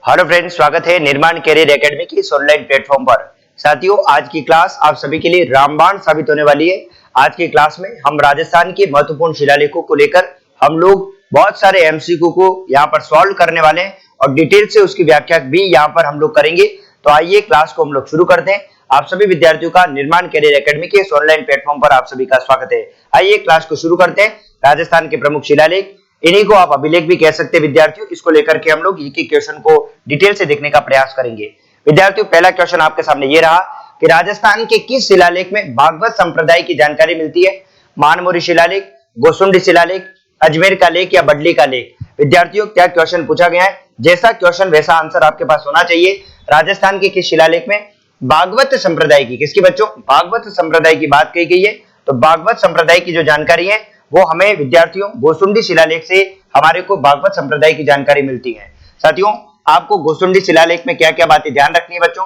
Hello friends, स्वागत है निर्माण कैरियर एकेडमी की इस ऑनलाइन प्लेटफॉर्म पर। साथियों, आज की क्लास आप सभी के लिए रामबाण साबित होने वाली है। आज की क्लास में हम राजस्थान के महत्वपूर्ण शिलालेखों को लेकर हम लोग बहुत सारे एमसीक्यू को यहाँ पर सॉल्व करने वाले हैं और डिटेल से उसकी व्याख्या भी यहाँ पर हम लोग करेंगे। तो आइए क्लास को हम लोग शुरू करते हैं। आप सभी विद्यार्थियों का निर्माण कैरियर एकेडमी के इस ऑनलाइन प्लेटफॉर्म पर आप सभी का स्वागत है। आइए क्लास को शुरू करते हैं। राजस्थान के प्रमुख शिलालेख, इन्हीं को आप अभिलेख भी कह सकते हैं विद्यार्थियों। इसको लेकर के हम लोग एक एक क्वेश्चन को डिटेल से देखने का प्रयास करेंगे। विद्यार्थियों, पहला क्वेश्चन आपके सामने ये रहा कि राजस्थान के किस शिलालेख में भागवत संप्रदाय की जानकारी मिलती है? मानमोरी शिलालेख, गोसुंडी शिलालेख, अजमेर का लेख या बडली का लेख? विद्यार्थियों, क्या क्वेश्चन पूछा गया है? जैसा क्वेश्चन वैसा आंसर आपके पास होना चाहिए। राजस्थान के किस शिलालेख में भागवत संप्रदाय की, किसकी बच्चों? भागवत संप्रदाय की बात कही गई है। तो भागवत संप्रदाय की जो जानकारी है वो हमें विद्यार्थियों गोसुंडी शिलालेख से हमारे को भागवत संप्रदाय की जानकारी मिलती है। साथियों, आपको गोसुंडी शिलालेख में क्या क्या बातें ध्यान रखनी है बच्चों?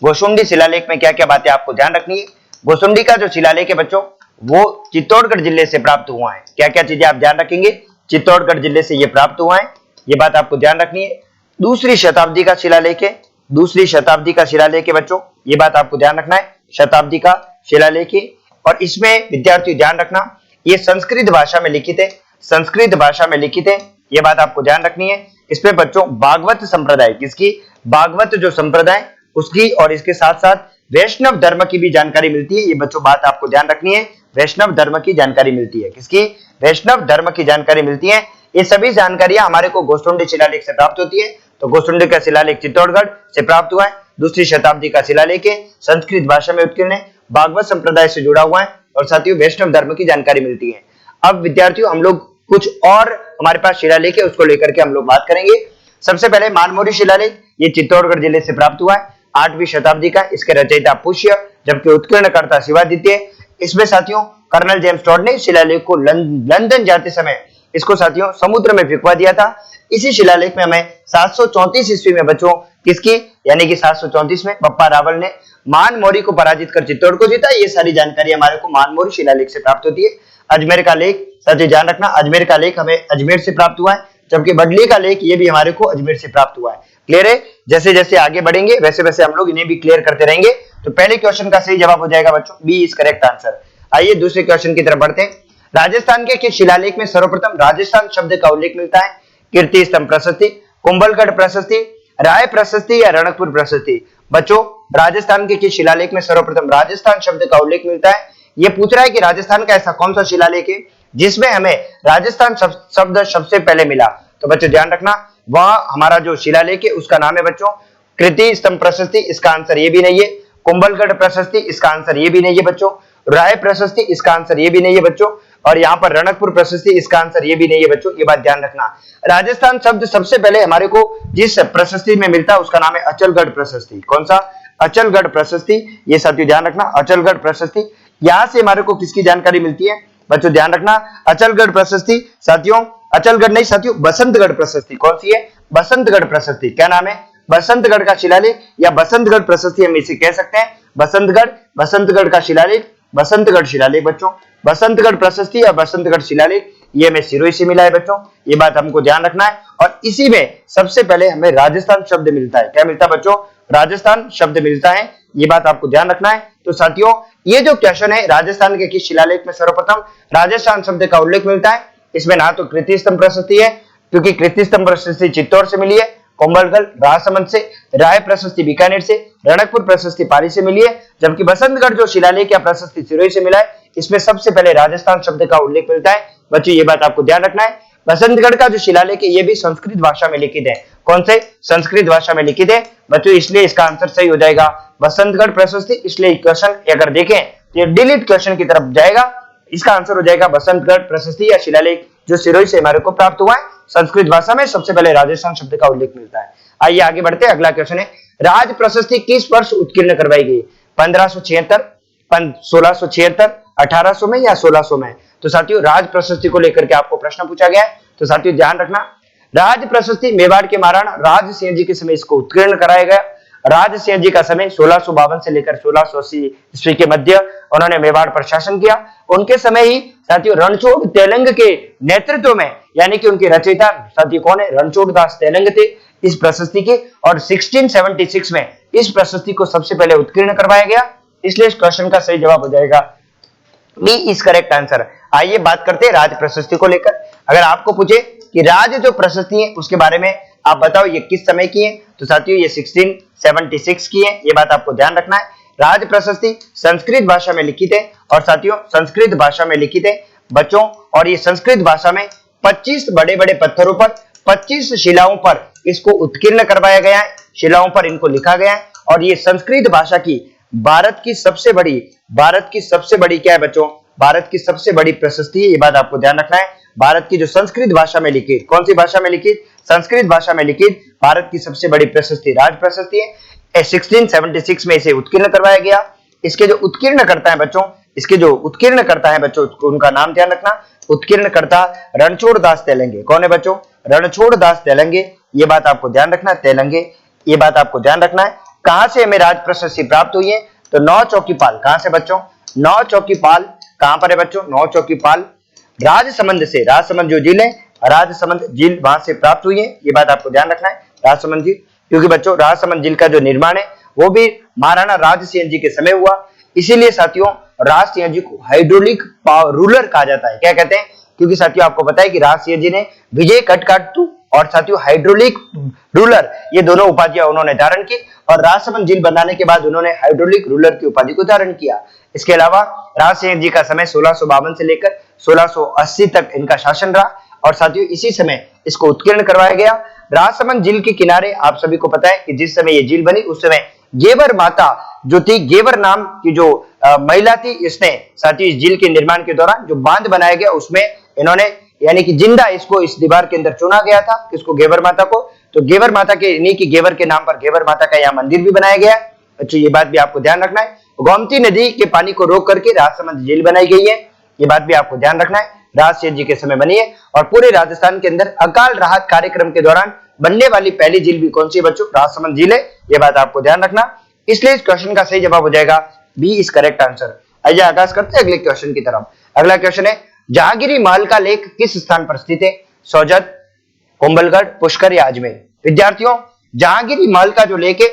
गोसुंडी शिलालेख में क्या क्या बातें आपको ध्यान रखनी है? गोसुंडी का जो शिलालेख है बच्चों वो चित्तौड़गढ़ जिले से प्राप्त हुआ है। क्या क्या चीजें आप ध्यान रखेंगे? चित्तौड़गढ़ जिले से ये प्राप्त हुआ है, ये बात आपको ध्यान रखनी है। दूसरी शताब्दी का शिलालेख है, दूसरी शताब्दी का शिलालेख है बच्चों, ये बात आपको ध्यान रखना है। शताब्दी का शिलालेख है और इसमें विद्यार्थी ध्यान रखना ये संस्कृत भाषा में लिखित है, संस्कृत भाषा में लिखित है, ये बात आपको ध्यान रखनी है। इसमें बच्चों भागवत संप्रदाय, किसकी? भागवत जो संप्रदाय उसकी, और इसके साथ साथ वैष्णव धर्म की भी जानकारी मिलती है। ये बच्चों बात आपको ध्यान रखनी है, वैष्णव धर्म की जानकारी मिलती है। किसकी? वैष्णव धर्म की जानकारी मिलती है। ये सभी जानकारियां हमारे को गोसुंडी शिलालेख से प्राप्त होती है। तो गोसुंडी का शिलालेख चित्तौड़गढ़ से प्राप्त हुआ है, दूसरी शताब्दी का शिलालेख है, संस्कृत भाषा में उत्कीर्ण है, भागवत संप्रदाय से जुड़ा हुआ है और साथियों वैष्णव धर्म की जानकारी मिलती है। अब विद्यार्थियों, हम लोग कुछ और हमारे पास शिलालेख है उसको लेकर के हम लोग बात करेंगे। सबसे पहले मानमोरी शिलालेख, ये चित्तौड़गढ़ जिले से प्राप्त हुआ है, 8वीं शताब्दी का। इसके रचयिता पुष्य जबकि उत्कीर्णकर्ता शिवादित्य। इसमें साथियों कर्नल जेम्स टॉड ने शिलालेख को लंदन जाते समय इसको साथियों समुद्र में फेंकवा दिया था। इसी शिलालेख में हमें 734 ईस्वी में बच्चों किसकी, यानी कि 734 में बप्पा रावल ने मानमोरी को पराजित कर चित्तौड़ को जीता। ये सारी जानकारी हमारे को मानमोरी शिलालेख से प्राप्त होती है। अजमेर का लेख, साथियों ध्यान रखना, अजमेर का लेख हमें अजमेर से प्राप्त हुआ है, जबकि बडली का लेख ये भी हमारे को अजमेर से प्राप्त हुआ है। क्लियर है? जैसे जैसे आगे बढ़ेंगे वैसे वैसे हम लोग इन्हें भी क्लियर करते रहेंगे। तो पहले क्वेश्चन का सही जवाब हो जाएगा बच्चों बी इज करेक्ट आंसर। आइए दूसरे क्वेश्चन की तरफ बढ़ते हैं। राजस्थान के किस शिलालेख में सर्वप्रथम राजस्थान शब्द का उल्लेख मिलता है? कीर्ति स्तंभ प्रशस्ति, कुंभलगढ़ प्रशस्ति, राय प्रशस्ति या रणकपुर प्रशस्ति? बच्चों, राजस्थान के किस शिलालेख में सर्वप्रथम राजस्थान शब्द का उल्लेख मिलता है? यह पूछ रहा है कि राजस्थान का ऐसा कौन सा शिलालेख है जिसमें हमें राजस्थान शब्द सबसे पहले मिला। तो बच्चों ध्यान रखना, वह हमारा जो शिलालेख है उसका नाम है बच्चों कीर्ति स्तंभ प्रशस्ति, इसका आंसर ये भी नहीं है। कुंभलगढ़ प्रशस्ति, इसका आंसर ये भी नहीं है बच्चों। राय प्रशस्ति, इसका आंसर ये भी नहीं है बच्चों। और यहाँ पर रणकपुर प्रशस्ति, इसका आंसर ये भी नहीं है बच्चों। ये बात ध्यान रखना, राजस्थान शब्द सबसे पहले हमारे को जिस प्रशस्ति में मिलता है उसका नाम है अचलगढ़ प्रशस्ति। कौन सा? अचलगढ़ प्रशस्ति। ये साथियों ध्यान रखना, अचलगढ़ प्रशस्ति, यहां से हमारे को किसकी जानकारी मिलती है? बच्चों ध्यान रखना, अचलगढ़ प्रशस्ति साथियों, अचलगढ़ नहीं साथियों, बसंतगढ़ प्रशस्ति। कौन सी है? बसंतगढ़ प्रशस्ति। क्या नाम है? बसंतगढ़ का शिलालेख या बसंतगढ़ प्रशस्ति हम इसे कह सकते हैं। बसंतगढ़, बसंतगढ़ का शिलालेख, बसंतगढ़ शिलालेख बच्चों, बसंतगढ़ प्रशस्ति या बसंतगढ़ शिलालेख, ये हमें सिरोही से मिला है बच्चों। ये बात हमको ध्यान रखना है। और इसी में सबसे पहले हमें राजस्थान शब्द मिलता है। क्या मिलता है बच्चों? राजस्थान शब्द मिलता है, ये बात आपको ध्यान रखना है। तो साथियों, ये जो क्वेश्चन है राजस्थान के किस शिलालेख में सर्वप्रथम राजस्थान शब्द का उल्लेख मिलता है, इसमें ना तो कीर्ति स्तंभ प्रशस्ति है क्योंकि कीर्ति स्तंभ प्रशस्ति चित्तौड़ से मिली है, कुंभलगढ़ राजसमंद से, राय प्रशस्ति बीकानेर से, रणकपुर प्रशस्ति पाली से मिली है, जबकि बसंतगढ़ जो शिलालेख या प्रशस्ति सिरोही से मिला है, इसमें सबसे पहले राजस्थान शब्द का उल्लेख मिलता है। बच्चों ये बात आपको ध्यान रखना है। बसंतगढ़ का जो शिलालेख है ये भी संस्कृत भाषा में लिखित है। कौन से? संस्कृत भाषा में लिखित है बच्चों, इसलिए इसका आंसर सही हो जाएगा बसंतगढ़ प्रशस्ति। इसलिए क्वेश्चन अगर देखें तो ये डिलीट क्वेश्चन की तरफ जाएगा। इसका आंसर हो जाएगा बसंतगढ़ प्रशस्ति या शिलालेख जो सिरोही से हमारे को प्राप्त हुआ है। संस्कृत भाषा में सबसे पहले राजस्थान शब्द का उल्लेख मिलता है। आइए आगे बढ़ते हैं। अगला क्वेश्चन है, राज प्रशस्ति किस वर्ष उत्कीर्ण करवाई गई? 1576, 1676, 1800 में या 1600 में? तो साथियों राज प्रशस्ति को लेकर के आपको प्रश्न पूछा गया है। तो साथियों ध्यान रखना, राज प्रशस्ति मेवाड़ के महाराणा राज सिंह जी के समय इसको उत्कीर्ण कराया गया। राज सिंह जी का समय 1652 से लेकर 1680 ईस्वी के मध्य उन्होंने मेवाड़ पर शासन किया। उनके समय ही साथियों रणछोड़ तेलंग के नेतृत्व में, यानी कि उनके रचयिता साथियों कौन है? रणछोड़ दास तेलंग थे। इस प्रशस्ति की, और 1676 में इस प्रशस्ति को सबसे पहले उत्कीर्ण करवाया गया। इसलिए इस क्वेश्चन का सही जवाब हो जाएगा बी इज करेक्ट आंसर। आइए बात करते हैं राज प्रशस्ति को लेकर। अगर आपको पूछे कि राज जो प्रशस्ति है उसके बारे में आप बताओ ये किस समय की है, तो साथियों ये 1676 की है, ये बात आपको ध्यान रखना है। राज प्रशस्ति संस्कृत भाषा में लिखित है, और साथियों संस्कृत भाषा में लिखित है बच्चों, और ये संस्कृत भाषा में 25 बड़े बड़े पत्थरों पर 25 शिलाओं पर इसको उत्कीर्ण करवाया गया है, शिलाओं पर इनको लिखा गया है। और ये संस्कृत भाषा की भारत की सबसे बड़ी क्या है बच्चों, भारत की सबसे बड़ी प्रशस्ति है, ये बात आपको ध्यान रखना है। भारत की जो संस्कृत भाषा में लिखित, कौन सी भाषा में लिखित, संस्कृत भाषा में लिखित भारत की सबसे बड़ी प्रशस्ति राज प्रशस्ति है। 1676 में इसे उत्कीर्ण करवाया गया। इसके जो उत्कीर्ण करता है बच्चों, उनका नाम ध्यान रखना, उत्कीर्णकर्ता रणछोड़ दास तेलंगे। कौन है बच्चों, रणछोड़ दास तेलंगे, ये बात आपको ध्यान रखना है, तेलंगे, ये बात आपको ध्यान रखना है। कहां से हमें राज प्रशस्ति प्राप्त हुई है, तो नौ चौकीपाल। कहां से बच्चों, नौ चौकीपाल कहां पर है बच्चों, नौ चौकीपाल राजसमंद से, राजसमंद जो झील है, राजसमंद झील वहां से प्राप्त हुई है, ये बात आपको ध्यान रखना है, राजसमंद झील। क्योंकि बच्चों राजसमंद झील का जो निर्माण है वो भी महाराणा राज सिंह जी के समय हुआ, इसीलिए साथियों राज सिंह जी को हाइड्रोलिक पावर रूलर कहा जाता है। क्या कहते हैं, क्योंकि साथियों आपको पता है कि राज सिंह जी ने विजय कटकाटू और साथियों हाइड्रोलिक रूलर, ये दोनों उपाधियां उन्होंने धारण की, और राजसमंद झील बनाने के बाद उन्होंने हाइड्रोलिक रूलर की उपाधि को धारण किया। इसके अलावा राज सिंह जी का समय 1652 से लेकर 1680 तक इनका शासन रहा, और साथियों इसी समय इसको उत्कीर्ण करवाया गया। राजसमंद झील के किनारे आप सभी को पता है कि जिस समय ये झील बनी उस समय गेवर माता जो थी, गेवर नाम की जो महिला थी, इसने साथियों इस झील के निर्माण के दौरान जो बांध बनाया गया उसमें इन्होंने यानी कि जिंदा इसको इस दीवार के अंदर चुना गया था, किसको, गेवर माता को। तो गेवर माता के इन्हीं की गेवर के नाम पर गेवर माता का यहाँ मंदिर भी बनाया गया है। अच्छा ये बात भी आपको ध्यान रखना है। गोमती नदी के पानी को रोक करके राजसमंद झील बनाई गई है, ये बात भी आपको ध्यान रखना है, राज सिंह जी के समय बनी है। और पूरे राजस्थान के अंदर अकाल राहत कार्यक्रम के दौरान बनने वाली पहली झील भी कौन सी है बच्चों, राजसमंद झील है, ये बात आपको ध्यान रखना। इसलिए इस क्वेश्चन का सही जवाब हो जाएगा बी इज करेक्ट आंसर। आइए आगाज करते हैं अगले क्वेश्चन की तरफ। अगला क्वेश्चन है जहांगीरी महल का लेख किस स्थान पर स्थित है, सोजत, कुंभलगढ़, पुष्कर या अजमेर। विद्यार्थियों जहांगीरी महल का जो लेख है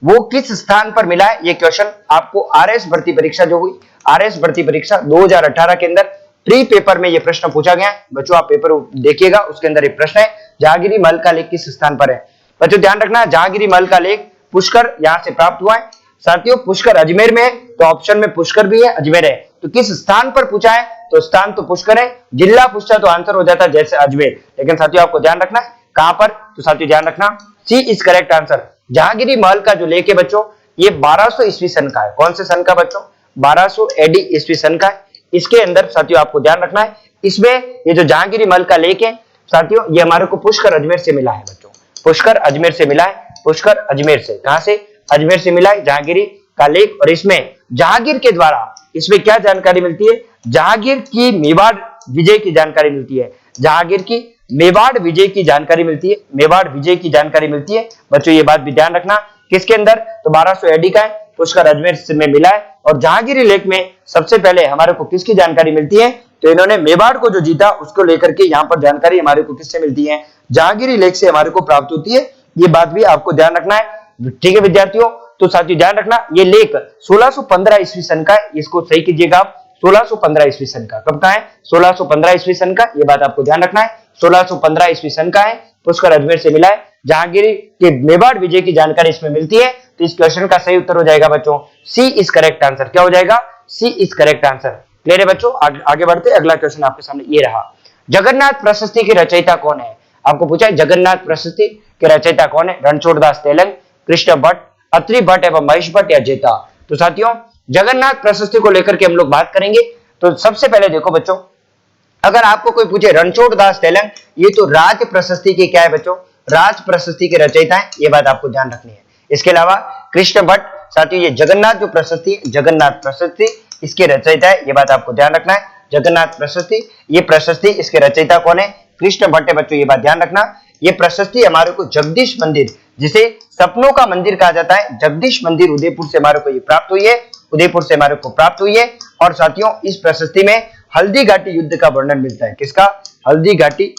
वो किस स्थान पर मिला है, ये क्वेश्चन आपको आरएस भर्ती परीक्षा जो हुई, आरएस भर्ती परीक्षा 2018 के अंदर प्री पेपर में ये प्रश्न पूछा गया है। बच्चों आप पेपर देखिएगा, उसके अंदर एक प्रश्न है जहांगीरी महल का लेख किस स्थान पर है। बच्चों ध्यान रखना जहांगीरी महल का लेख पुष्कर यहां से प्राप्त हुआ है। साथियों पुष्कर अजमेर में है, तो ऑप्शन में पुष्कर भी है, अजमेर है, तो किस स्थान पर पूछा है, तो स्थान तो पुष्कर है, जिला पूछता तो आंसर हो जाता जैसे अजमेर। लेकिन साथियों आपको ध्यान रखना है कहां पर, तो साथियों ध्यान रखना सी इज करेक्ट आंसर। जहांगीरी महल का जो लेख है बच्चों ये 1200 ईस्वी सन का है। कौन से सन का बच्चों, 1200 एडी ईस्वी सन का है। इसके अंदर साथियों आपको ध्यान रखना है, इसमें ये जो जहांगीरी महल का लेख है साथियों ये हमारे को पुष्कर अजमेर से मिला है बच्चों, पुष्कर अजमेर से मिला है, पुष्कर अजमेर से, कहां से, अजमेर से मिला है जहांगीरी का लेख। और इसमें जहांगीर के द्वारा इसमें क्या जानकारी मिलती है, जहांगीर की मेवाड़ विजय की जानकारी मिलती है, जहांगीर की मेवाड़ विजय की जानकारी मिलती है, मेवाड़ विजय की जानकारी मिलती है। बच्चों ये बात भी ध्यान रखना किसके अंदर, तो 1200 एडी का है, पुष्कर अजमेर में मिला है। और जहांगीरी लेख में सबसे पहले हमारे को किसकी जानकारी मिलती है, तो इन्होंने मेवाड़ को जो जीता उसको लेकर के यहाँ पर जानकारी हमारे को किससे मिलती है, जहांगीरी लेख से हमारे को प्राप्त होती है। ये बात भी आपको ध्यान रखना है, ठीक है विद्यार्थियों। तो साथियों ध्यान रखना ये लेख 1615 ईस्वी सन का है, इसको सही कीजिएगा आप, 1615 ईस्वी सन का, कब का है, 1615 ईस्वी सन का, ये बात आपको ध्यान रखना है, 1615 ईस्वी सन का है, पुष्कर अजमेर से मिला है। जहांगीर के मेवाड़ विजय की जानकारी इसमें मिलती है, तो इस क्वेश्चन का सही उत्तर हो जाएगा बच्चों सी इज करेक्ट आंसर। क्या हो जाएगा, सी इज करेक्ट आंसर। क्लियर है बच्चों, आगे बढ़ते अगला क्वेश्चन आपके सामने ये रहा, जगन्नाथ प्रशस्ति की रचयिता कौन है। आपको पूछा है जगन्नाथ प्रशस्ति के रचयिता कौन है, रणछोड़ दास तेलंग, कृष्ण भट्ट, अत्रि भट्ट एवं महेश भट्ट या जेता। तो साथियों जगन्नाथ प्रशस्ति को लेकर के हम लोग बात करेंगे। तो सबसे पहले देखो बच्चों, अगर आपको कोई पूछे रणछोड़ दास तेलंग, ये तो राज प्रशस्ति के क्या है बच्चों, राज प्रशस्ति के रचयिता है, ये बात आपको ध्यान रखनी है। इसके अलावा कृष्ण भट्ट, साथियों ये जगन्नाथ जो प्रशस्ति, जगन्नाथ प्रशस्ति इसके रचयिता है, ये बात आपको ध्यान रखना है। जगन्नाथ प्रशस्ति, ये प्रशस्ति इसके रचयिता कौन है, कृष्ण भट्ट है बच्चों, ये बात ध्यान रखना। ये प्रशस्ति हमारे को जगदीश मंदिर, जिसे सपनों का मंदिर कहा जाता है, जगदीश मंदिर उदयपुर से हमारे को ये प्राप्त हुई है, उदयपुर से हमारे को प्राप्त हुई है। और साथियों इस प्रशस्ति में हल्दी घाटी युद्ध का वर्णन मिलता है, किसका, हल्दी घाटी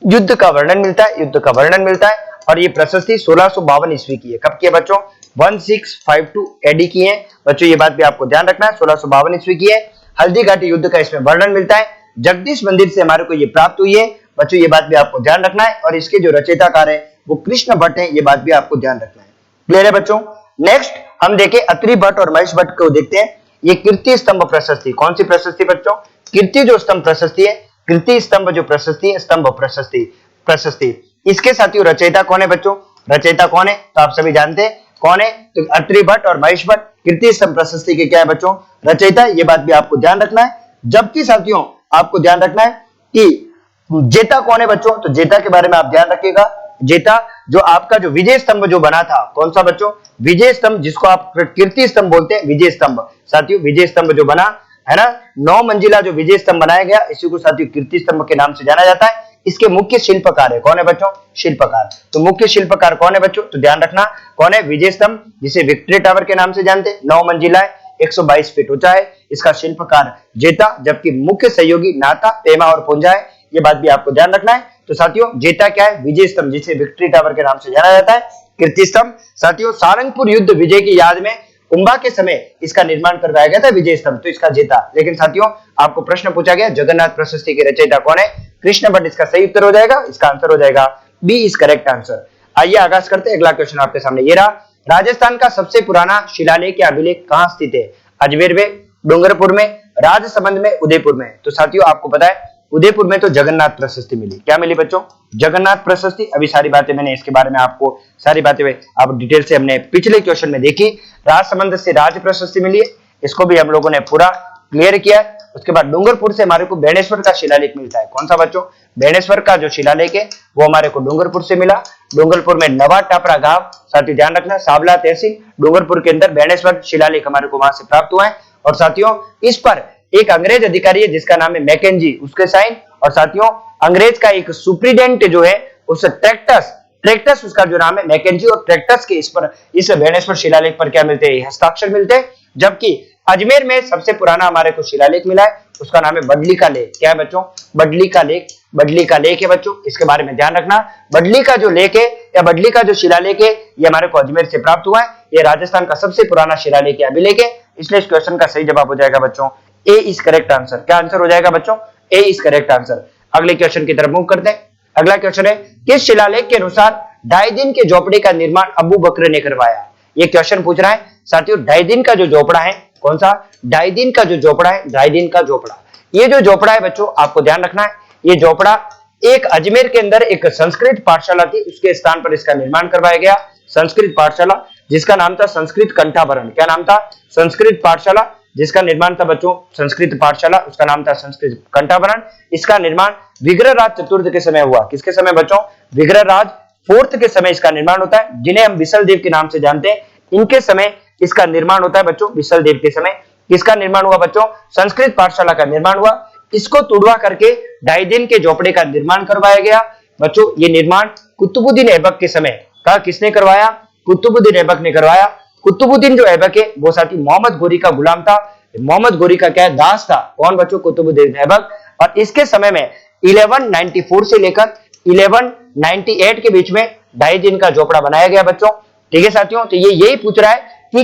युद्ध का वर्णन मिलता है, युद्ध का वर्णन मिलता है। और ये प्रशस्ति 1652 ईस्वी की है। कब की है बच्चों? 1652 एडी की है बच्चों, ये बात भी आपको ध्यान रखना है, 1652 ईस्वी की है। हल्दी घाटी युद्ध का इसमें वर्णन मिलता है, जगदीश मंदिर से हमारे को ये प्राप्त हुई है बच्चों, ये बात भी आपको ध्यान रखना है। और इसके जो रचयिताकार है वो कृष्ण भट्ट है, ये बात भी आपको ध्यान रखना है। क्लियर है बच्चों? नेक्स्ट हम देखें अत्रि भट्ट और महेश भट्ट को देखते हैं। ये कीर्ति स्तंभ प्रशस्ति, कौन सी प्रशस्ति बच्चों? कीर्ति जो स्तंभ प्रशस्ति है, कीर्ति स्तंभ जो प्रशस्ति है, स्तंभ प्रशस्ति। इसके साथियों रचयिता कौन है बच्चों? रचयिता कौन है? तो आप सभी जानते हैं कौन है, तो अत्रि भट्ट और महेश भट्ट कीर्ति स्तंभ प्रशस्ति के क्या है बच्चों? रचयिता। ये बात भी आपको ध्यान रखना है। जबकि साथियों आपको ध्यान रखना है कि जेता कौन है बच्चों? तो जेता के बारे में आप ध्यान रखिएगा। जेता जो आपका जो विजय स्तंभ जो बना था, कौन सा बच्चों? विजय स्तंभ, जिसको आप कीर्ति स्तंभ बोलते हैं, विजय स्तंभ। साथियों विजय स्तंभ जो बना है ना, 9 मंजिला जो विजय स्तंभ बनाया गया, इसी को साथियों कीर्ति स्तंभ के नाम से जाना जाता है। इसके मुख्य शिल्पकार है कौन है बच्चों? शिल्पकार। तो मुख्य शिल्पकार कौन है बच्चों? तो ध्यान रखना कौन है? विजय स्तंभ, जिसे विक्ट्री टावर के नाम से जानते हैं, 9 मंजिला है, 122 फीट ऊंचा है। इसका शिल्पकार जेता, जबकि मुख्य सहयोगी नाथा, पेमा और पुंजा है। ये बात भी आपको ध्यान रखना है। तो साथियों जेता क्या है? विजय स्तंभ, जिसे विक्ट्री टावर के नाम से जाना जाता है। कीर्ति स्तंभ साथियों सारंगपुर युद्ध विजय की याद में कुंभा के समय इसका निर्माण करवाया गया था विजय स्तंभ, तो इसका जेता। लेकिन साथियों आपको प्रश्न पूछा गया जगन्नाथ प्रशस्ति के रचयिता कौन है? कृष्ण भट्ट इसका सही उत्तर हो जाएगा। इसका आंसर हो जाएगा बी इज करेक्ट आंसर। आइए आगाज करते हैं। अगला क्वेश्चन आपके सामने ये रहा। राजस्थान का सबसे पुराना शिलालेख या अभिलेख कहां स्थित है? अजमेर में, डूंगरपुर में, राजसमंद में, उदयपुर में। तो साथियों आपको पता है उदयपुर में तो जगन्नाथ प्रशस्ति मिली। क्या मिली बच्चों? जगन्नाथ प्रशस्ति। अभी सारी बातें मैंने इसके बारे में आपको सारी बातें आप डिटेल से हमने पिछले क्वेश्चन में देखी। राजसमंद से राज प्रशस्ति मिली है, इसको भी हम लोगों ने पूरा क्लियर किया है। उसके बाद डूंगरपुर से हमारे को बेणेश्वर का शिलालेख मिलता है। कौन सा बच्चों? बेणेश्वर का जो शिलालेख है वो हमारे को डूंगरपुर से मिला। डूंगरपुर में नवा टापरा गांव, साथियों ध्यान रखना, सावला तहसील, डूंगरपुर के अंदर बेणेश्वर शिलालेख हमारे को वहां से प्राप्त हुआ है। और साथियों इस पर एक अंग्रेज अधिकारी है जिसका नाम है मैकेंजी, उसके साइन। और साथियों अंग्रेज का एक सुप्रीडेंट जो है उस ट्रैक्टस उसका जो नाम है मैकेंजी, और ट्रैक्टस के इस बेणेश्वर शिलालेख पर क्या मिलते हैं? हस्ताक्षर मिलते हैं। जबकि अजमेर में सबसे पुराना हमारे को शिलालेख मिला है, उसका नाम है बडली का लेख। क्या है बच्चों? बडली का लेख। बडली का लेख है बच्चों, इसके बारे में ध्यान रखना। बडली का जो लेख है या बडली का जो शिलालेख है ये हमारे को अजमेर से प्राप्त हुआ है। ये राजस्थान का सबसे पुराना शिलालेख या अभिलेख है, इसलिए इस क्वेश्चन का सही जवाब हो जाएगा बच्चों ए इज करेक्ट आंसर। क्या आंसर हो जाएगा बच्चों? ए इज करेक्ट आंसर। अगले क्वेश्चन की तरफ मूव करते हैं। अगला क्वेश्चन है किस शिलालेख के अनुसार डाइदिन के झोपड़े का निर्माण अबू बकर ने करवाया? ये क्वेश्चन पूछ रहा है साथियों डाइदिन का जो झोपड़ा है, कौन सा? डाइदिन का जो झोपड़ा है, डाइदिन का झोपड़ा। ये जो झोपड़ा है बच्चों आपको ध्यान रखना है, ये झोपड़ा एक अजमेर के अंदर एक संस्कृत पाठशाला थी, उसके स्थान पर इसका निर्माण करवाया गया। संस्कृत पाठशाला जिसका नाम था संस्कृत कंठाभरण। क्या नाम था? संस्कृत पाठशाला, जिसका निर्माण था बच्चों संस्कृत पाठशाला, उसका नाम था संस्कृत कंठाभरण। इसका निर्माण विग्रहराज चतुर्थ के समय हुआ। किसके समय बच्चों? विग्रहराज फोर्थ के समय इसका निर्माण होता है, जिन्हें हम विसल देव के नाम से जानते हैं। इनके समय इसका निर्माण होता है बच्चों, विसल देव के समय। किसका निर्माण हुआ बच्चों? संस्कृत पाठशाला का निर्माण हुआ। इसको तोड़वा करके डाइदिन के झोपड़े का निर्माण करवाया गया बच्चों। ये निर्माण कुतुबुद्दीन ऐबक के समय का किसने करवाया? कुतुबुद्दीन ऐबक ने करवाया। कुतुबुद्दीन जो ऐबक है वो साथी मोहम्मद गोरी का गुलाम था। मोहम्मद गोरी का क्या दास था? कौन बच्चों? कुतुबुद्दीन ऐबक। और इसके समय में 1194 से लेकर 1198 के बीच में डाइदिन का झोपड़ा बनाया गया बच्चों। ठीक है साथियों, तो ये यही पूछ रहा है कि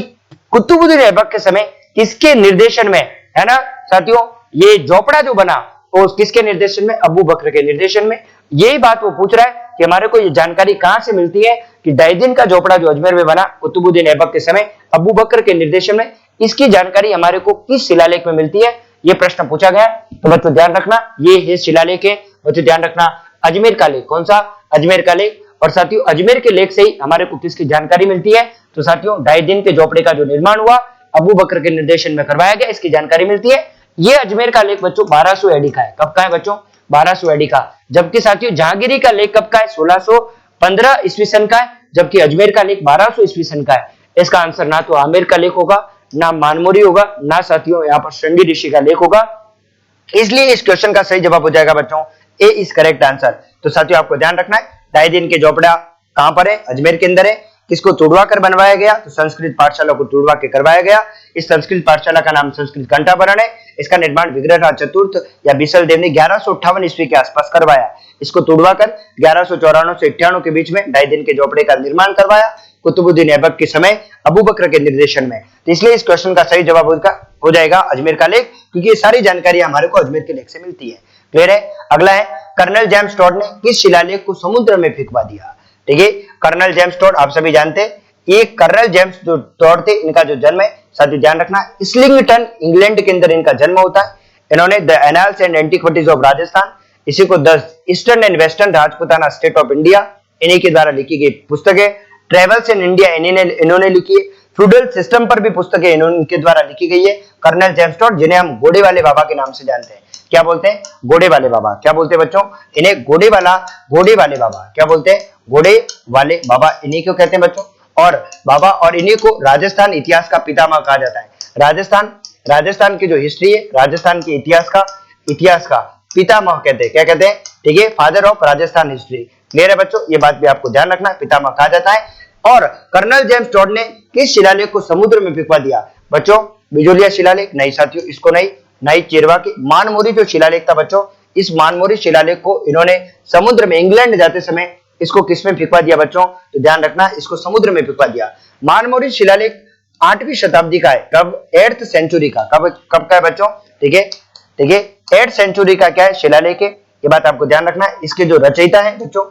कुतुबुद्दीन ऐबक के समय किसके निर्देशन में, है ना साथियों, ये झोपड़ा जो बना वो किसके निर्देशन में? अबू बकर के निर्देशन में। यही बात वो पूछ रहा है कि हमारे को ये जानकारी कहां से मिलती है कि डाइदिन का झोपड़ा जो अजमेर में बना कुतुबुद्दीन ऐबक के समय अबू बकर के निर्देशन में, इसकी जानकारी हमारे को किस शिलालेख में मिलती है? ये प्रश्न पूछा गया। तो बच्चों ध्यान रखना ये शिलालेख है बच्चों, ध्यान रखना अजमेर का लेख। कौन सा? अजमेर का लेख। और साथियों अजमेर के लेख से ही हमारे को किसकी जानकारी मिलती है? तो साथियों डाइदिन के झोपड़े का जो निर्माण हुआ अबू बकर के निर्देशन में करवाया गया, इसकी जानकारी मिलती है। ये अजमेर का लेख बच्चों 1200 एडी का है। कब का है बच्चों? 1200 एडी का। जबकि साथियों जहांगीरी का लेख कब का है? 1615 ईस्वी सन का है। जबकि अजमेर का लेख 1200 ईस्वी सन का है। इसका आंसर ना तो आमेर का लेख होगा, ना मानमोरी होगा, ना साथियों यहाँ पर श्रृंगी ऋषि का लेख होगा। इसलिए इस क्वेश्चन का सही जवाब हो जाएगा बच्चों ए इज करेक्ट आंसर। तो साथियों आपको ध्यान रखना है डाइदिन के झोपड़ा कहां पर है? अजमेर के अंदर है। किसको तोड़वा कर बनवाया गया? तो संस्कृत पाठशाला को तोड़वा के करवाया गया। इस संस्कृत पाठशाला का नाम संस्कृत कंठाभरण है। इसका निर्माण विग्रहराज चतुर्थ या बिसल देव ने 1158 ईस्वी के आसपास करवाया। इसको तुड़वाकर 1194 से 98 के बीच में 2.5 दिन के झोपड़े का निर्माण करवाया कुतुबुद्दीन ऐबक के समय अबू बकर के निर्देशन में। तो इसलिए इस क्वेश्चन का सही जवाब हो जाएगा अजमेर का लेक, क्योंकि ये सारी जानकारी हमारे को अजमेर के लेक से मिलती है। क्लियर है। अगला है कर्नल जेम्स टॉड ने किस शिलालेख को समुद्र में फेंकवा दिया। ठीक है, कर्नल जेम्स टॉड आप सभी जानते हैं, ये कर्नल जेम्स जो टॉड थे, इनका जो जन्म है साथियों ध्यान रखना इस्लिंगटन इंग्लैंड के अंदर इनका जन्म होता है। इन्होंने the annals and antiquities of Rajasthan, इसी को the eastern and western Rajputana state of India, इन्हीं के द्वारा लिखी गई पुस्तक है। ट्रेवल्स इन इंडिया इन्होंने लिखी है। फ्यूडल सिस्टम पर भी पुस्तकें इनके द्वारा लिखी गई है। कर्नल जेम्स टॉड, जिन्हें हम घोड़े वाले बाबा के नाम से जानते हैं, क्या बोलते हैं? घोड़े वाले बाबा। क्या बोलते हैं बच्चों? इन्हें घोड़े वाले बाबा क्या बोलते हैं? घोड़े वाले बाबा इन्हीं को कहते हैं बच्चों। और बाबा, और इन्हीं को राजस्थान इतिहास का पितामह कहा जाता है। राजस्थान की जो हिस्ट्री है, राजस्थान के इतिहास का पितामह कहते हैं। क्या कहते हैं? ठीक है, father of Rajasthan history. Clear है बच्चों, ये बात भी आपको ध्यान रखना है, पितामह कहा जाता है। और कर्नल जेम्स टॉड ने किस शिलालेख को समुद्र में फेंकवा दिया बच्चों? बिजोलिया शिलालेख नहीं साथियों, इसको नहीं चिरवा के मानमोरी जो शिलालेख था बच्चों, इस मानमोरी शिलालेख को इन्होंने समुद्र में इंग्लैंड जाते समय इसको किसमें फेंकवा दिया बच्चों? तो ध्यान रखना, इसको समुद्र में फेंकवा दिया। मानमोरी शिलालेख 8वीं शताब्दी का है। कब? 8th सेंचुरी का। कब का है बच्चों? ठीक है 8th सेंचुरी का क्या है? शिलालेख है। ये बात आपको ध्यान रखना है। इसके जो रचयिता है बच्चों,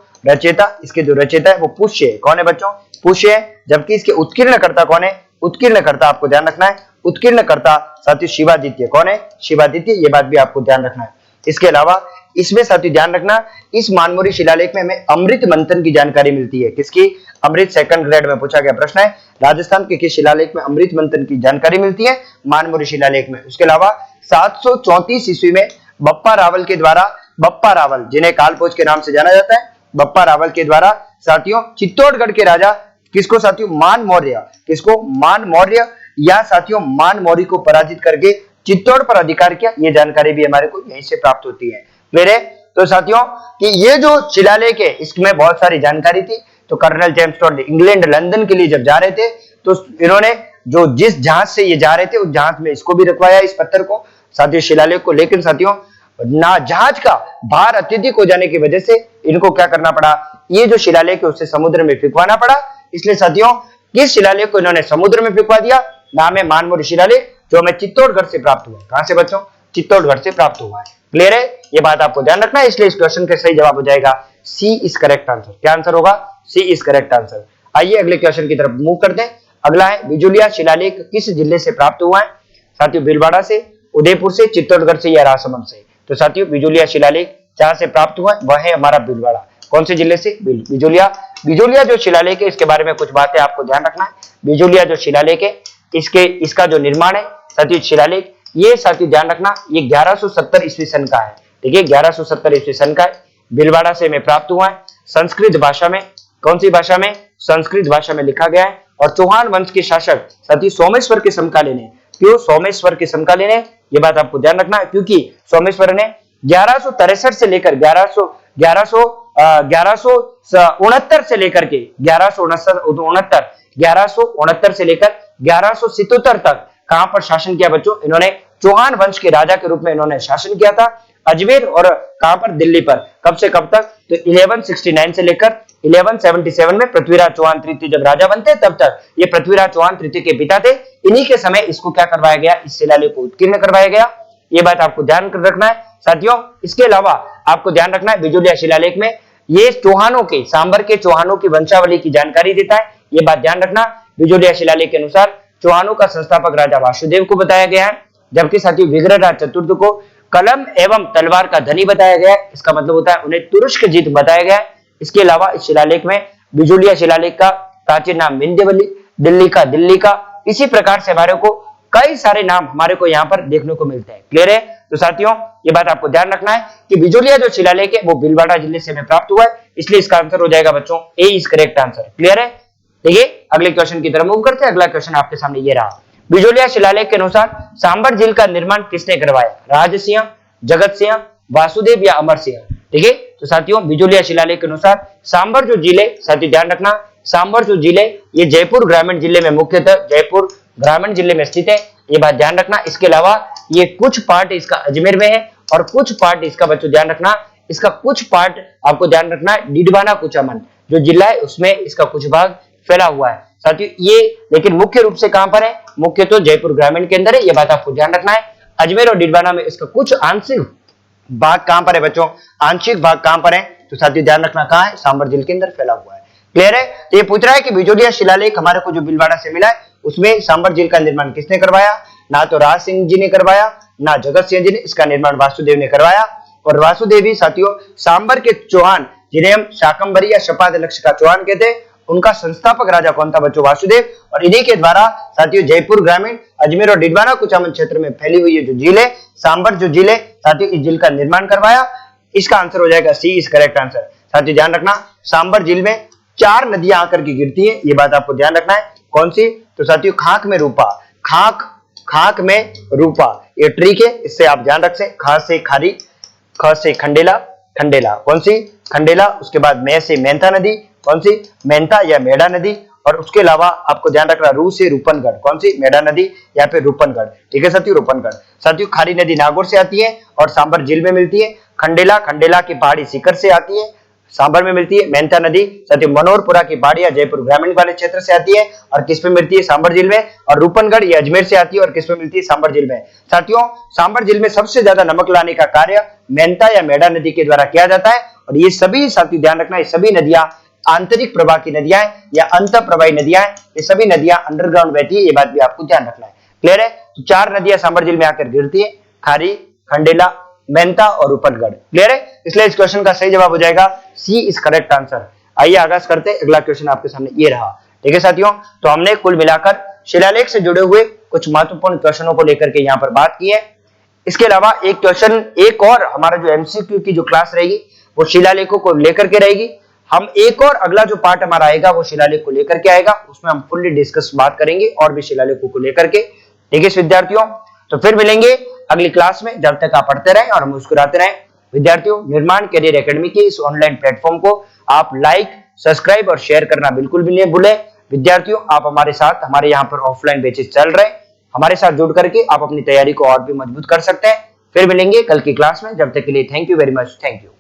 इसके जो रचयिता है वो पुष्य है। कौन है बच्चों? पुष्य है। जबकि इसके उत्कीर्णकर्ता कौन है? उत्कीर्णकर्ता आपको ध्यान रखना है, उत्कीर्णकर्ता साथियों शिवादित्य। कौन है? शिवादित्य। ये बात भी आपको ध्यान रखना है। इसके अलावा इसमें साथियों ध्यान रखना, इस मानमोरी शिलालेख में हमें अमृत मंथन की जानकारी मिलती है। किसकी? अमृत। सेकंड ग्रेड में पूछा गया प्रश्न है, राजस्थान के किस शिलालेख में अमृत मंथन की जानकारी मिलती है? मानमोरी शिलालेख में। उसके अलावा 734 ईस्वी में बप्पा रावल के द्वारा, बप्पा रावल जिन्हें कालपोज के नाम से जाना जाता है, बप्पा रावल के द्वारा साथियों चित्तौड़गढ़ के राजा किसको साथियों? मान मौर्य। किसको? मान मौर्य या साथियों मान मौर्य को पराजित करके चित्तौड़ पर अधिकार किया। ये जानकारी भी हमारे को यहीं से प्राप्त होती है। मेरे तो साथियों कि ये जो शिलालेख है इसमें बहुत सारी जानकारी थी। तो colonel James Tod England London के लिए जब जा रहे थे तो इन्होंने जो जिस जहाज से ये जा रहे थे उस जहाज में इसको भी रखवाया, इस पत्थर को साथियों शिलालेख को। लेकिन साथियों ना जहाज का भार अत्यधिक हो जाने की वजह से इनको क्या करना पड़ा? ये जो शिलालेख है उससे समुद्र में फेंकवाना पड़ा। इसलिए साथियों किस शिलालेख को इन्होंने समुद्र में फेंकवा दिया? नाम है मानमोरी शिलालेख, जो हमें चित्तौड़गढ़ से प्राप्त हुआ। कहां से बच्चों? चित्तौड़गढ़ से प्राप्त हुआ है। क्लियर है, ये बात आपको ध्यान रखना है। इसलिए इस क्वेश्चन का सही जवाब हो जाएगा सी इज करेक्ट आंसर। क्या आंसर होगा? सी इज करेक्ट आंसर। आइए अगले क्वेश्चन की तरफ मूव करते हैं। अगला है बिजोलिया शिलालेख किस जिले से प्राप्त हुआ है? साथियों भीलवाड़ा से, उदयपुर से, चित्तौड़गढ़ से या राजसमंद से। तो साथियों बिजोलिया शिलालेख जहां से प्राप्त हुआ वह है हमारा भीलवाड़ा। कौन से जिले से? बिजोलिया जो शिलालेख है इसके बारे में कुछ बातें आपको ध्यान रखना है। बिजोलिया जो शिलालेख है इसका जो निर्माण है साथियों शिलालेख, ये साथियों ध्यान रखना ये 1170 ईस्वी सन का है। ठीक है, 1170 ईस्वी सन का है। भीलवाड़ा से में प्राप्त हुआ है। संस्कृत भाषा में, कौन सी भाषा में? संस्कृत भाषा में लिखा गया है। और चौहान वंश के शासक साथियों सोमेश्वर के समकालीन है। क्यों सोमेश्वर के समकालीन है? ये बात आपको ध्यान रखना है, क्योंकि सोमेश्वर ने 1163 से लेकर 1169 से लेकर के 1169 से लेकर 1177 तक कहां पर शासन किया बच्चों? इन्होंने चौहान वंश के राजा के रूप में इन्होंने शासन किया था अजमेर और कहां पर? दिल्ली पर। कब से कब तक? तो 1169 से लेकर 1177 में पृथ्वीराज चौहान तृतीय जब राजा बनते तब तक। ये पृथ्वीराज चौहान तृतीय के पिता थे। इन्हीं के समय इसको क्या करवाया गया? इस शिलालेख को उत्कीर्ण करवाया गया। ये बात आपको ध्यान रखना है साथियों। इसके अलावा आपको ध्यान रखना है बिजोलिया शिलालेख में ये चौहानों के, सांबर के चौहानों की वंशावली की जानकारी देता है। ये बात ध्यान रखना। बिजोलिया शिलालेख के अनुसार चौहानों का संस्थापक राजा वासुदेव को बताया गया है, जबकि साथियों विग्रहराज चतुर्थ को कलम एवं तलवार का धनी बताया गया है। इसका मतलब होता है उन्हें तुरुष्क जीत बताया गया है। इसके अलावा इस शिलालेख में बिजोलिया शिलालेख का प्राचीन नाम विंध्यवली, दिल्ली का इसी प्रकार से हमारे को कई सारे नाम हमारे को यहाँ पर देखने को मिलते हैं। क्लियर है? तो साथियों ये बात आपको ध्यान रखना है कि बिजोलिया जो शिलालेख है वो भीलवाड़ा जिले से में प्राप्त हुआ है। इसलिए इसका आंसर हो जाएगा बच्चों ए इज करेक्ट आंसर। क्लियर है? देखिए अगले क्वेश्चन की तरफ मूव करते हैं। अगला क्वेश्चन आपके सामने ये रहा। बिजोलिया शिलालेख के अनुसार सांबर झील का निर्माण किसने करवाया? राज सिंह, जगत सिंह, वासुदेव या अमर सिंह। ठीक है, तो साथियों बिजोलिया शिलालेख के अनुसार सांबर जो जिले, साथियों ध्यान रखना सांबर जो जिले ये जयपुर ग्रामीण जिले में, मुख्यतः जयपुर ग्रामीण जिले में स्थित है। ये बात ध्यान रखना। इसके अलावा ये कुछ पार्ट इसका अजमेर में है और कुछ पार्ट इसका बच्चों ध्यान रखना इसका कुछ पार्ट आपको ध्यान रखना है, डिडवाना कुचामन जो जिला है उसमें इसका कुछ भाग फैला हुआ है साथियों। ये लेकिन मुख्य रूप से कहां पर है, मुख्य तो जयपुर ग्रामीण के अंदर है, ये बात आपको ध्यान रखना है। अजमेर और डिडवाना में इसका कुछ आंशिक भाग कहां पर है बच्चों, आंशिक भाग कहां पर है, तो साथियों ध्यान रखना कहां है, सांबर जिले के अंदर फैला हुआ है। क्लियर है। तो ये पूछ रहा है कि बिजोलिया शिलालेख हमारे को जो भीलवाड़ा से मिला है उसमें सांबर जिले का निर्माण किसने करवाया, ना तो राज सिंह जी ने करवाया, ना जगत सिंह जी ने, इसका निर्माण वासुदेव ने करवाया। और वासुदेव ही साथियों सांबर के चौहान जिन्हें हम शाकंभरी या शपाद लक्ष्य का चौहान कहते हैं, उनका संस्थापक राजा कौन था बच्चों, वासुदेव। और इन्हीं के द्वारा साथियों जयपुर ग्रामीण, अजमेर और डिडवाना कुचामन क्षेत्र में फैली हुई है जो झील है, सांबर जो झील है साथियों, इस झील का निर्माण करवाया। इसका आंसर हो जाएगा सी इज करेक्ट आंसर। साथियों ध्यान रखना सांबर झील में 4 नदियां आकर के गिरती है, ये बात आपको ध्यान रखना है। कौन सी, तो साथियों खाक में रूपा, खाक में रूपा ये ट्रिक है, इससे आप ध्यान रख से। खा से खारी, ख से खंडेला, कौन सी, खंडेला। उसके बाद मैं से मेंथा नदी, कौन सी, मेंथा या मेढ़ा नदी। और उसके अलावा आपको ध्यान रखना रू से रूपनगढ़, कौन सी, मेढ़ा नदी या फिर रूपनगढ़। ठीक है साथियों, रूपनगढ़। साथियों खारी नदी नागौर से आती है और सांबर झील में मिलती है। खंडेला की पहाड़ी सीकर से आती है, सांबर में मिलती है। मेंथा नदी साथियों मनोहरपुरा की पहाड़ियां जयपुर ग्रामीण वाले क्षेत्र से आती है और किस में मिलती है, सांबर झील में। और रूपनगढ़ ये अजमेर से आती है और किस में मिलती है, सांबर झील में। साथियों सांबर झील में सबसे ज्यादा नमक लाने का कार्य मेंथा या मेढ़ा नदी के द्वारा किया जाता है। और ये सभी साथियों ध्यान रखना, ये सभी नदियां आंतरिक प्रवाह की नदियां हैं या अंत प्रवाही नदियां हैं, ये सभी नदियां अंडरग्राउंड बहती है, ये बात भी आपको ध्यान रखना है। क्लियर है। तो 4 नदियां सांबर झील में आकर गिरती है, खारी, खंडेला, मेंथा और रूपनगढ़। क्लियर है। इसलिए इस क्वेश्चन का सही जवाब हो जाएगा सी इज करेक्ट आंसर। आइए आगाज करते हैं, अगला क्वेश्चन आपके सामने ये रहा। ठीक है साथियों, तो हमने कुल मिलाकर शिलालेख से जुड़े हुए कुछ महत्वपूर्ण क्वेश्चनों को लेकर के यहाँ पर बात की है। इसके अलावा एक क्वेश्चन, एक और हमारा जो एमसीक्यू की जो क्लास रहेगी वो शिलालेखों को लेकर के रहेगी। हम एक और अगला जो पार्ट हमारा आएगा वो शिलालेख को लेकर के आएगा, उसमें हम फुल्ली डिस्कस बात करेंगे और भी शिलालेखों को लेकर के। ठीक है विद्यार्थियों, तो फिर मिलेंगे अगली क्लास में। जब तक आप पढ़ते रहें और मुस्कुराते रहें। विद्यार्थियों निर्माण कैरियर एकेडमी के इस ऑनलाइन प्लेटफॉर्म को आप लाइक, सब्सक्राइब और शेयर करना बिल्कुल भी नहीं भूलें। विद्यार्थियों आप हमारे साथ, हमारे यहाँ पर ऑफलाइन बैचेस चल रहे हैं, हमारे साथ जुड़ करके आप अपनी तैयारी को और भी मजबूत कर सकते हैं। फिर मिलेंगे कल की क्लास में, जब तक के लिए thank you very much, thank you.